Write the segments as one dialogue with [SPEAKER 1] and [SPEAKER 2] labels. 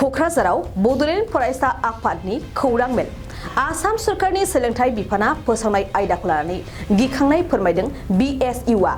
[SPEAKER 1] क'क्राझाराव बड'लेण्ड फरायसा आफादनि खौरां मेल आसाम सरकारनि सोलोंथाइ बिफाना फोसावनाय आयदाखौ लानानै गिखांनाय फोरमायदों BSUआ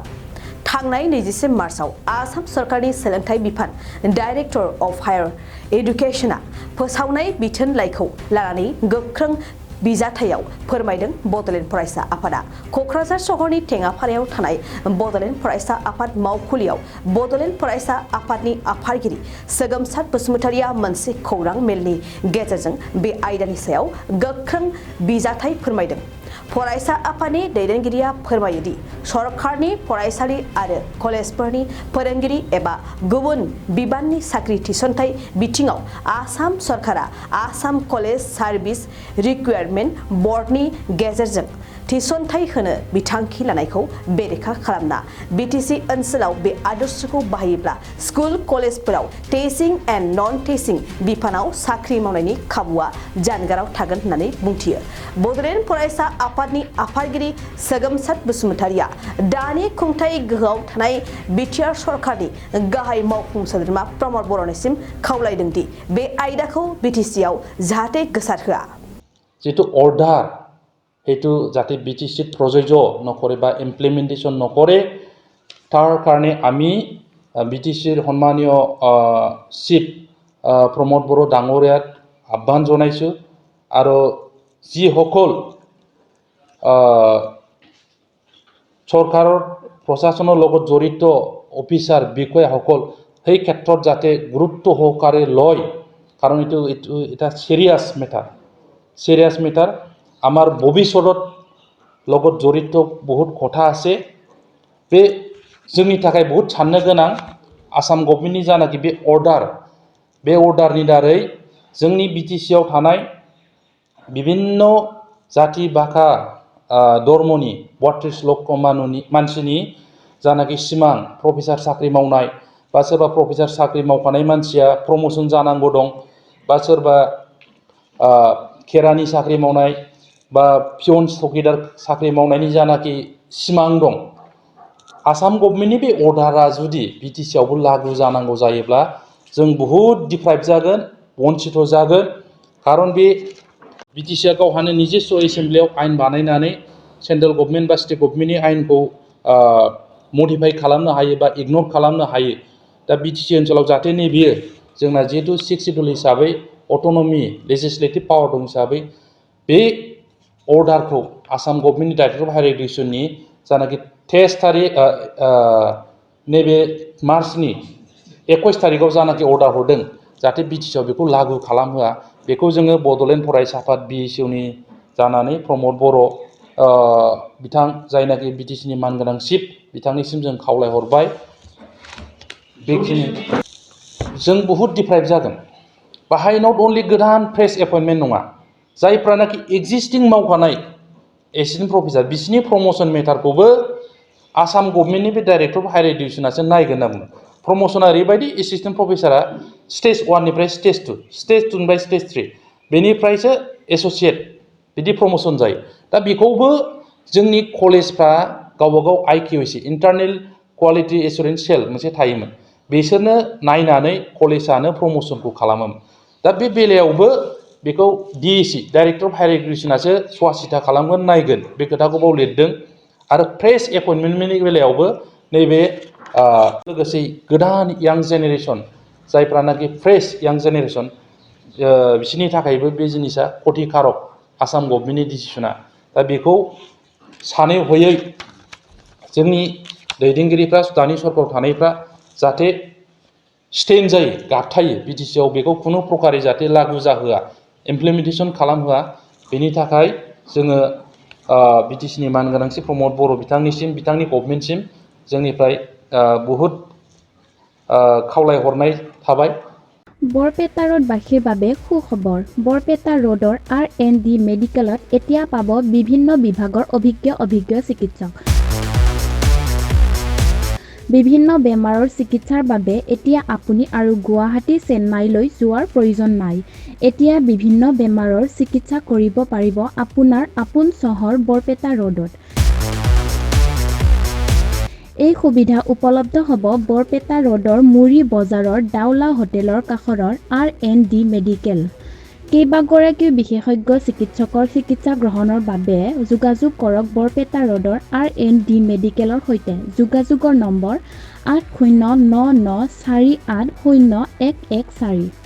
[SPEAKER 1] थांनाय 23 मार्चआव आसाम सरकारनि सोलोंथाइ बिफान डाइरेक्टर अफ हायर एडुकेशनआ फोसावनाय बिथोन लाइखौ लानानै गोख्रों बिजाथायाव फोरमायदों बड'लेण्ड फरायसा आफादा क'क्राझार सहरनि टेङापारायाव थानाय बड'लेण्ड फरायसा आफाद मावखुलियाव बड'लेण्ड फरायसा आफादनि आफादगिरि सोगोमसार बसुमतारिया मोनसे खौरां मेलनि गेजेरजों बे आयदानि सायाव गोख्रों बिजाथाय फोरमायदों। फरायसा आफादनि दैदेनगिरिया फोरमायो दि सरकारनि फरायसालि आरो कलेजफोरनि फोरोंगिरि एबा गुबुन बिबाननि साख्रि थिसनथाइ बिथिङाव आसाम सरकारा आसाम कलेज सार्भिस रिक्वायरमेन्ट बर्डनि गेजेरजों थिसनथाइ होनो बिथांखि लानायखौ बेरेखा खालामना BTC ओनसोलाव बे आदर्शखौ बाहायोब्ला स्कुल कलेजफोराव टीचिं एन्ड नन टीचिं बिफानाव साख्रि मावनायनि खाबुआ जानगाराव थागोन होननानै बुंथियो। बड'लेण्ड फरायसा आफादनि आफादगिरि सोगोमसार बसुमतारिया दानि खुंथाय गोहोआव थानाय बिटिआर सरकारनि गाहाय मावफुं सोद्रोमा प्रमद बर'निसिम खावलायदों दि बे आयदाखौ BTCआव जाहाथे गोसारहोआ।
[SPEAKER 2] जितु अर्डार हेतु जाते BTC प्रযোজ্য নকৰে বা ইমপ্লিমেন্টেশন নকৰে তাৰ কাৰণে আমি BTC সন্মানীয় চিফ প্ৰমোদ বড়ো ডাঙৰীয়াক আহ্বান জনাইছো আৰু যিসকল চৰকাৰৰ প্ৰশাসনৰ লগত জড়িত অফিচাৰ বিষয়াসকল সেই ক্ষেত্ৰত যাতে গুৰুত্ব সহকাৰে লয় কাৰণ এটা সিৰিয়াছ মেটাৰ আমাৰ ভৱিষ্যতৰ লগত জড়িত বহুত কথা আছে बे जोंनि थाखाय बहुत साननो गोनां आसाम गभर्नमेन्टनि जानाखि बे अर्डारनि दारै जोंनि BTC आव थानाय विभिन्न जाति भाषा धर्मनि 32 लक्ष मानसिनि जानाखि सिमां प्रफेसार साख्रि मावनाय बा सोरबा प्रफेसार साख्रि मावखानाय मानसिया प्रमोशन जानांगौ दं बा सोरबा खेरानि साख्रि मावनाय बा पियन चौकीदार साख्रि मावनायनि जानाखि सिमां दं आसाम गभर्नमेन्टनि बे अर्डारा जुदि BTC आवबो लागु जानांगौ जायोब्ला जों बहुत डिप्राइभ जागोन वन्चित जागोन कारण बे BTC आ गावहानो निजेस्व एसेम्ब्लियाव आयेन बानायनानै सेन्ट्रेल गभर्नमेन्ट बा स्टेट गभर्नमेन्टनि आयेनखौ मडिफाइ खालामनो हायो बा इगनर खालामनो हायो दा BTC ओनसोलाव जाहाथे नैबेयो जोंना जिहेतु 6 शिड्युल हिसाबै अट'नमि लेजिस्लेटिभ पावार दं हिसाबै बे अर्डारखौ आसाम गभर्नमेन्टनि डाइरेक्टर अफ हायर एडुकेशननि जानाखि 23 तारिख नैबे मार्चनि 21 तारिखआव जानाखि अर्डार हरदों जाहाथे BTC आव बेखौ लागु खालामहोआ बेखौ जोङो बड'लेण्ड फरायसा आफाद BSUनि जानानै प्रमद बर' बिथां जायनाखि BTCनि मानगोनां चिफ बिथांनिसिम जों खावलायहरबाय बेखिनि जों बहुत डिप्राइभ जागोन बाहाय नट अनलि गोदान फ्रेश एपइन्टमेन्ट नङा जायफ्रानाखि एक्जिस्टिं मावखानाय एसिस्टेन्ट प्रफेसार बिसिनि प्रमोशन मेटारखौबो आसाम गभर्नमेन्टनि बे डाइरेक्टर अफ हायर एडुकेशनासो नायगोन होनना बुङो प्रमोशना ओरैबायदि एसिस्टेन्ट प्रफेसारा स्टेज 1 निफ्राय स्टेज 2 स्टेज 2 निफ्राय स्टेज 3 बेनिफ्रायसो एसोसिएट बिदि प्रमोशन जायो दा बेखौबो जोंनि कलेजफ्रा गावबागाव IQAC इन्टारनेल क्वालिटी एसुरेन्स सेल मोनसे थायोमोन बिसोरनो नायनानै कलेजानो प्रमोशनखौ खालामोमोन दा बे बेलायावबो बेखौ DEC डाइरेक्टर अफ हायर एडुकेशनासो स्वासिता खालामगोन नायगोन बे खोथाखौ बाव लिरदों आरो फ्रेश एपइन्टमेन्टनि बेलायावबो नैबे लोगोसे गोदान यां जेनेरेशन जायफ्रानाखि फ्रेश यां जेनेरेशन बिसोरनि थाखायबो बे जिनिसा खथिकारक आसाम गभर्नमेन्टनि डिसिसना दा बेखौ सानै हयै जोंनि दैदेनगिरिफ्रा दानि सरकाराव थानायफ्रा जाहाथे स्टेन्ड जायो गाबथायो BTC आव बेखौ खुनु प्रकारै जाहाथे लागु जाहोआ इमप्लिमेन्टेशन खालामहोआ बेनि थाखाय जोङो BTCनि मानगोनांसिन प्रमद बर' बिथांनिसिम बिथांनि गभर्नमेन्टसिम जोंनिफ्राय बहुत खावलायहरनाय थाबाय।
[SPEAKER 3] বৰপেটা ৰোডবাসীৰ বাবে সুখবৰ বৰপেটা ৰোডৰ R&D মেডিকেলত এতিয়া পাব বিভিন্ন বিভাগৰ অভিজ্ঞ চিকিৎসক বিভিন্ন বেমাৰৰ চিকিৎসাৰ বাবে এতিয়া আপুনি আৰু গুৱাহাটী চেন্নাইলৈ যোৱাৰ প্ৰয়োজন নাই এতিয়া বিভিন্ন বেমাৰৰ চিকিৎসা কৰিব পাৰিব আপোনাৰ আপোন চহৰ বৰপেটা ৰোডত এই সুবিধা উপলব্ধ হ'ব বৰপেটা ৰোডৰ মুৰি বজাৰৰ ডাউলা হোটেলৰ কাষৰৰ R&D মেডিকেল। কেইবাগৰাকীও বিশেষজ্ঞ চিকিৎসকৰ চিকিৎসা গ্ৰহণৰ বাবে যোগাযোগ কৰক বৰপেটা ৰোডৰ R&D মেডিকেলৰ সৈতে। যোগাযোগৰ নম্বৰ 80994840114।